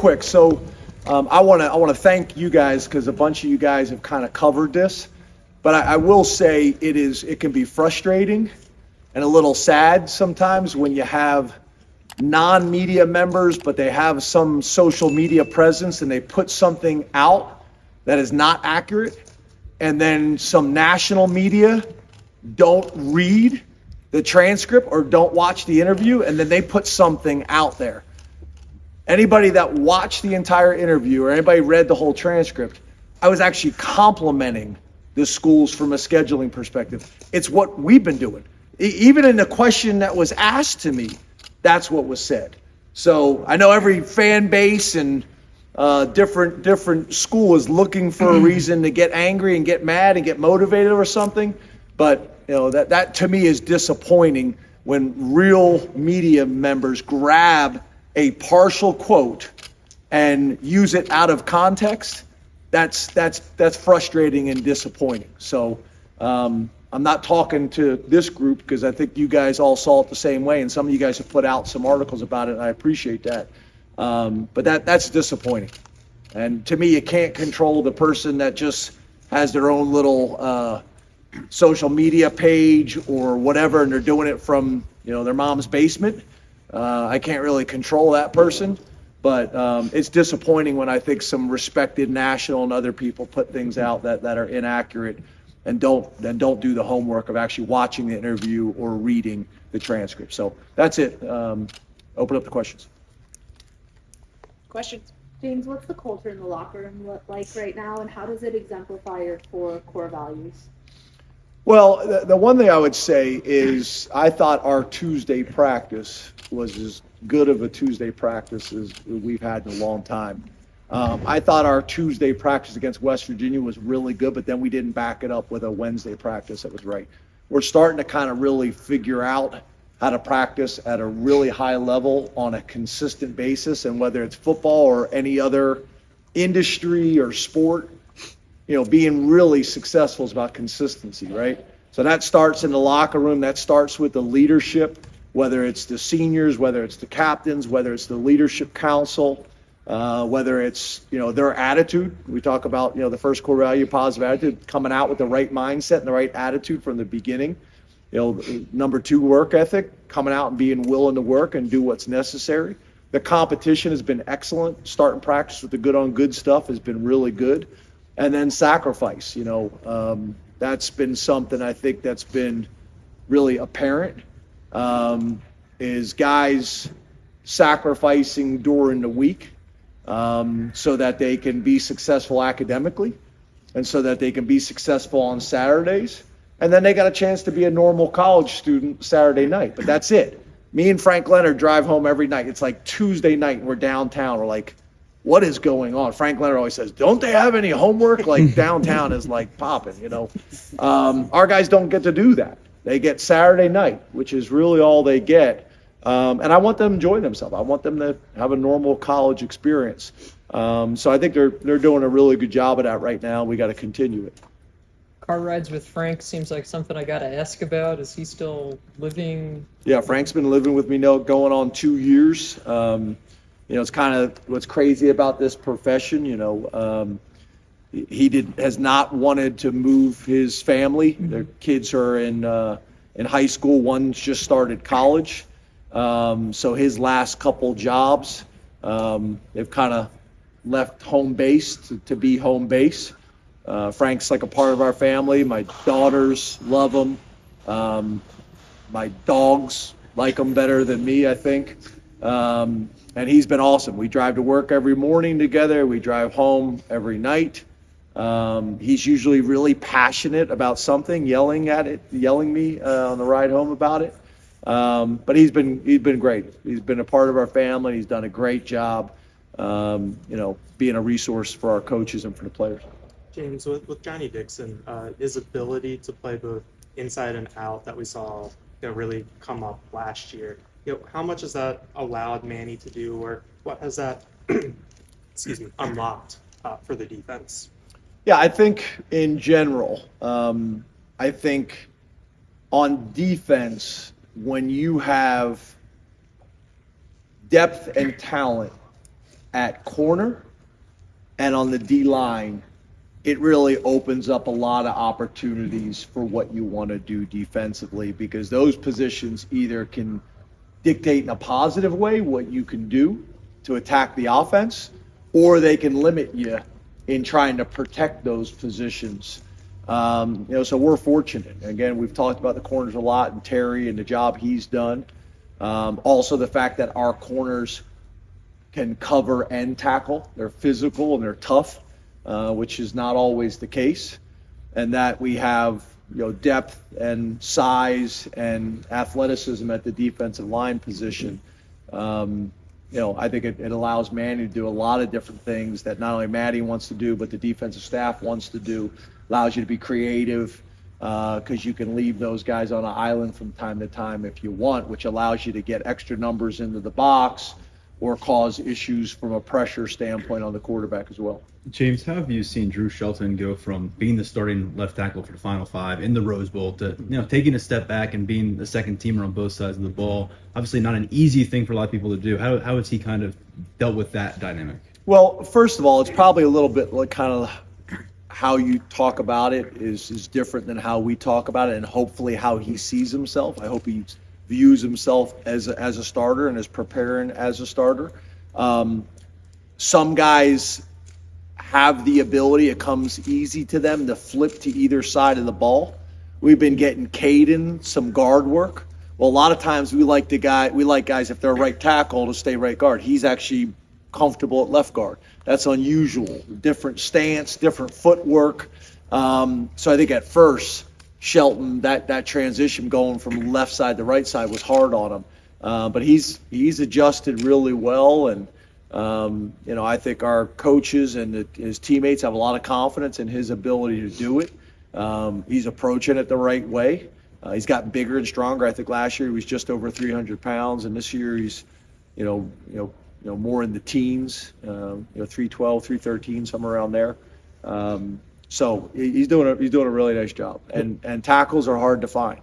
quick. So I want to thank you guys because a bunch of you guys have kind of covered this. But I will say it can be frustrating and a little sad sometimes when you have non-media members, but they have some social media presence and they put something out that is not accurate, and then some national media don't read the transcript or don't watch the interview, and then they put something out there. Anybody that watched the entire interview or anybody read the whole transcript, I was actually complimenting the schools from a scheduling perspective. It's what we've been doing. Even in the question that was asked to me, that's what was said. So I know every fan base and different school is looking for a reason to get angry and get mad and get motivated or something. But that to me is disappointing when real media members grab a partial quote and use it out of context. That's frustrating and disappointing. So I'm not talking to this group because I think you guys all saw it the same way, and some of you guys have put out some articles about it, and I appreciate that. But that's disappointing. And to me, you can't control the person that just has their own little social media page or whatever, and they're doing it from their mom's basement. I can't really control that person, but it's disappointing when I think some respected national and other people put things out that are inaccurate and don't do the homework of actually watching the interview or reading the transcript. So that's it. Open up the questions. Questions? James, what's the culture in the locker room like right now, and how does it exemplify your four core values? Well, the one thing I would say is I thought our Tuesday practice was as good of a Tuesday practice as we've had in a long time. I thought our Tuesday practice against West Virginia was really good, but then we didn't back it up with a Wednesday practice that was right. We're starting to kind of really figure out how to practice at a really high level on a consistent basis, and whether it's football or any other industry or sport, being really successful is about consistency, right? So that starts in the locker room. That starts with the leadership, whether it's the seniors, whether it's the captains, whether it's the leadership council, whether it's, their attitude. We talk about, the first core value, positive attitude, coming out with the right mindset and the right attitude from the beginning. Number two, work ethic, coming out and being willing to work and do what's necessary. The competition has been excellent. Starting practice with the good on good stuff has been really good. And then sacrifice, that's been something I think that's been really apparent, is guys sacrificing during the week so that they can be successful academically and so that they can be successful on Saturdays. And then they got a chance to be a normal college student Saturday night, but that's it. Me and Frank Leonard drive home every night. It's like Tuesday night and we're downtown. We're like, what is going on? Frank Leonard always says, don't they have any homework? Like downtown is like popping, Our guys don't get to do that. They get Saturday night, which is really all they get. And I want them to enjoy themselves. I want them to have a normal college experience. So I think they're doing a really good job of that right now. We got to continue it. Car rides with Frank seems like something I got to ask about. Is he still living? Yeah, Frank's been living with me now going on 2 years. It's kind of what's crazy about this profession. He has not wanted to move his family. Their kids are in high school. One's just started college. So his last couple jobs, they've kind of left home base to be home base. Frank's like a part of our family. My daughters love him. My dogs like him better than me, I think. And he's been awesome. We drive to work every morning together. We drive home every night. He's usually really passionate about something, yelling me on the ride home about it. But he's been great. He's been a part of our family. He's done a great job, being a resource for our coaches and for the players. James, with Johnny Dixon, his ability to play both inside and out that we saw really come up last year, how much has that allowed Manny to do, or what has that unlocked for the defense? Yeah, I think in general, I think on defense, when you have depth and talent at corner and on the D line, it really opens up a lot of opportunities for what you want to do defensively, because those positions either can dictate in a positive way what you can do to attack the offense, or they can limit you in trying to protect those positions. So we're fortunate. Again, we've talked about the corners a lot, and Terry and the job he's done. Also the fact that our corners can cover and tackle. They're physical and they're tough, which is not always the case. And that we have, depth and size and athleticism at the defensive line position. I think it allows Manny to do a lot of different things that not only Maddie wants to do, but the defensive staff wants to do. Allows you to be creative, because you can leave those guys on an island from time to time if you want, which allows you to get extra numbers into the box or cause issues from a pressure standpoint on the quarterback as well. James, how have you seen Drew Shelton go from being the starting left tackle for the Final Five in the Rose Bowl to taking a step back and being the second teamer on both sides of the ball? Obviously not an easy thing for a lot of people to do. How has he kind of dealt with that dynamic? Well, first of all, it's probably a little bit like kind of how you talk about it is different than how we talk about it, and hopefully how he sees himself. I hope he views himself as a starter and is preparing as a starter. Some guys have the ability, it comes easy to them to flip to either side of the ball. We've been getting Caden some guard work. Well, a lot of times we like guys, if they're a right tackle, to stay right guard. He's actually comfortable at left guard. That's unusual. Different stance, different footwork. So I think at first, Shelton, that transition going from left side to right side was hard on him. But he's adjusted really well, and I think our coaches and his teammates have a lot of confidence in his ability to do it. He's approaching it the right way. He's gotten bigger and stronger. I think last year he was just over 300 pounds, and this year he's, more in the teens, 312, 313, somewhere around there. So he's doing a really nice job, and tackles are hard to find.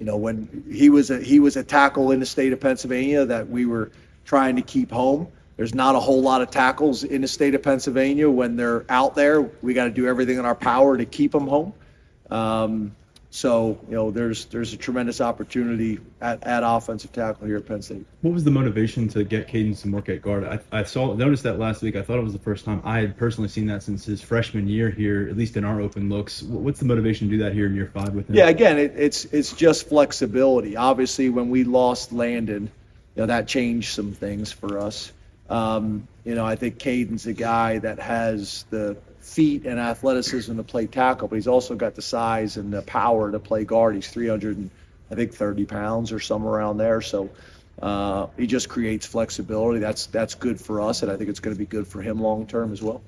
When he was a tackle in the state of Pennsylvania that we were trying to keep home. There's not a whole lot of tackles in the state of Pennsylvania. When they're out there, we got to do everything in our power to keep them home. There's a tremendous opportunity at offensive tackle here at Penn State. What was the motivation to get Caden some work at guard? I noticed that last week. I thought it was the first time I had personally seen that since his freshman year here, at least in our open looks. What's the motivation to do that here in year 5 with him? Yeah, again, it's just flexibility. Obviously, when we lost Landon, that changed some things for us. I think Caden's a guy that has the feet and athleticism to play tackle, but he's also got the size and the power to play guard. He's 330 pounds or somewhere around there. So he just creates flexibility. That's good for us, and I think it's going to be good for him long term as well.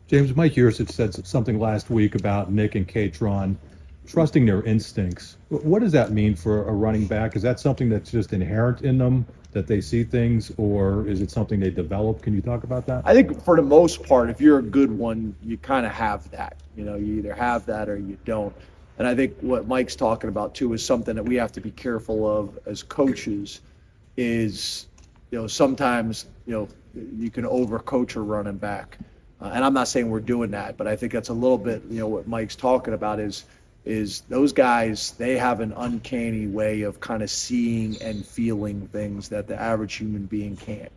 James, Mike Urish had said something last week about Nick and Katron trusting their instincts. What does that mean for a running back? Is that something that's just inherent in them, that they see things, or is it something they develop? Can you talk about that? I think for the most part, if you're a good one, you kind of have that. You either have that or you don't. And I think what Mike's talking about too is something that we have to be careful of as coaches is, sometimes, you can overcoach a running back. And I'm not saying we're doing that, but I think that's a little bit, what Mike's talking about is those guys, they have an uncanny way of kind of seeing and feeling things that the average human being can't.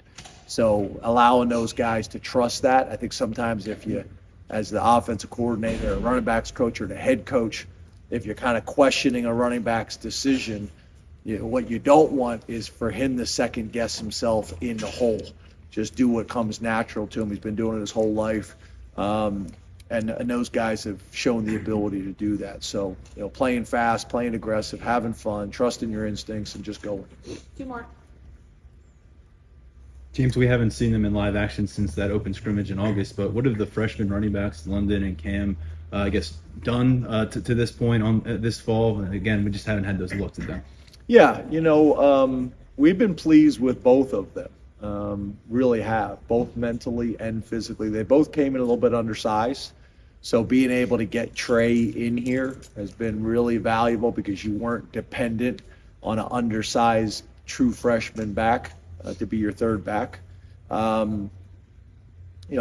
So allowing those guys to trust that, I think sometimes if you, as the offensive coordinator, or running backs coach, or the head coach, if you're kind of questioning a running back's decision, what you don't want is for him to second guess himself in the hole. Just do what comes natural to him. He's been doing it his whole life. And those guys have shown the ability to do that. So, playing fast, playing aggressive, having fun, trusting your instincts, and just going. 2 more. James, we haven't seen them in live action since that open scrimmage in August, but what have the freshman running backs, London and Cam, done to this point on this fall? And again, we just haven't had those looks at them. Yeah, we've been pleased with both of them. Really have, both mentally and physically. They both came in a little bit undersized. So being able to get Trey in here has been really valuable because you weren't dependent on an undersized true freshman back. to be your third back. I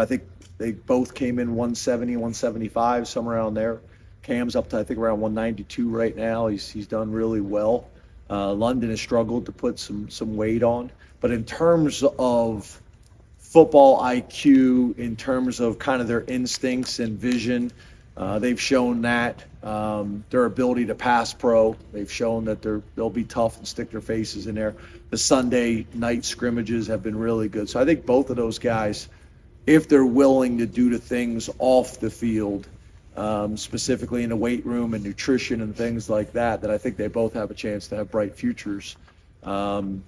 think they both came in 170, 175, somewhere around there. Cam's up to, I think, around 192 right now. He's done really well. London has struggled to put some weight on. But in terms of football IQ, in terms of kind of their instincts and vision, they've shown that. Their ability to pass pro, they've shown that they'll be tough and stick their faces in there. The Sunday night scrimmages have been really good. So I think both of those guys, if they're willing to do the things off the field, specifically in the weight room and nutrition and things like that, I think they both have a chance to have bright futures. And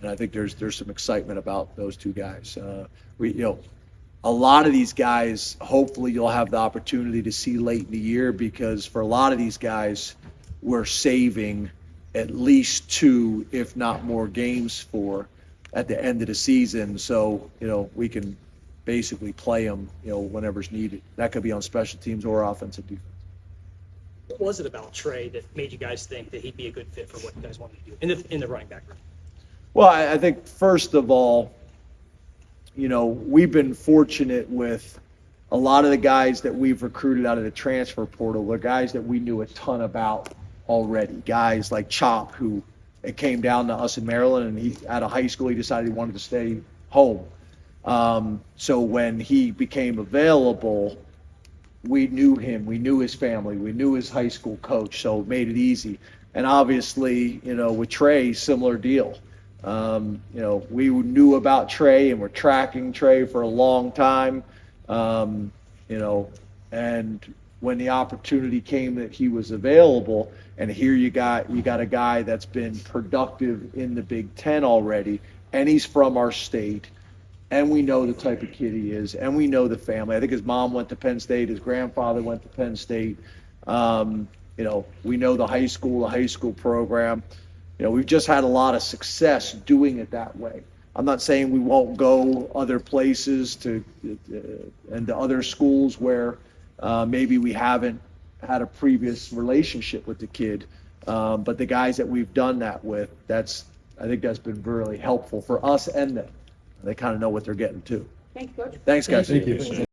I think there's some excitement about those two guys. A lot of these guys, hopefully you'll have the opportunity to see late in the year, because for a lot of these guys, we're saving at least 2, if not more games for at the end of the season. So, we can basically play them, whenever's needed. That could be on special teams or offensive defense. What was it about Trey that made you guys think that he'd be a good fit for what you guys wanted to do in the running back room? Well, I think first of all, we've been fortunate with a lot of the guys that we've recruited out of the transfer portal. They're guys that we knew a ton about already. Guys like Chop, who it came down to us in Maryland, and out of high school, he decided he wanted to stay home. So when he became available, we knew him, we knew his family, we knew his high school coach, so it made it easy. And obviously, with Trey, similar deal. We knew about Trey and were tracking Trey for a long time. And when the opportunity came that he was available, and here you got a guy that's been productive in the Big Ten already, and he's from our state, and we know the type of kid he is, and we know the family. I think his mom went to Penn State, his grandfather went to Penn State. We know the high school program. We've just had a lot of success doing it that way. I'm not saying we won't go other places and to other schools where maybe we haven't had a previous relationship with the kid. But the guys that we've done that with, I think that's been really helpful for us and them. They kind of know what they're getting too. Thanks, Coach. Thanks, guys. Thank you.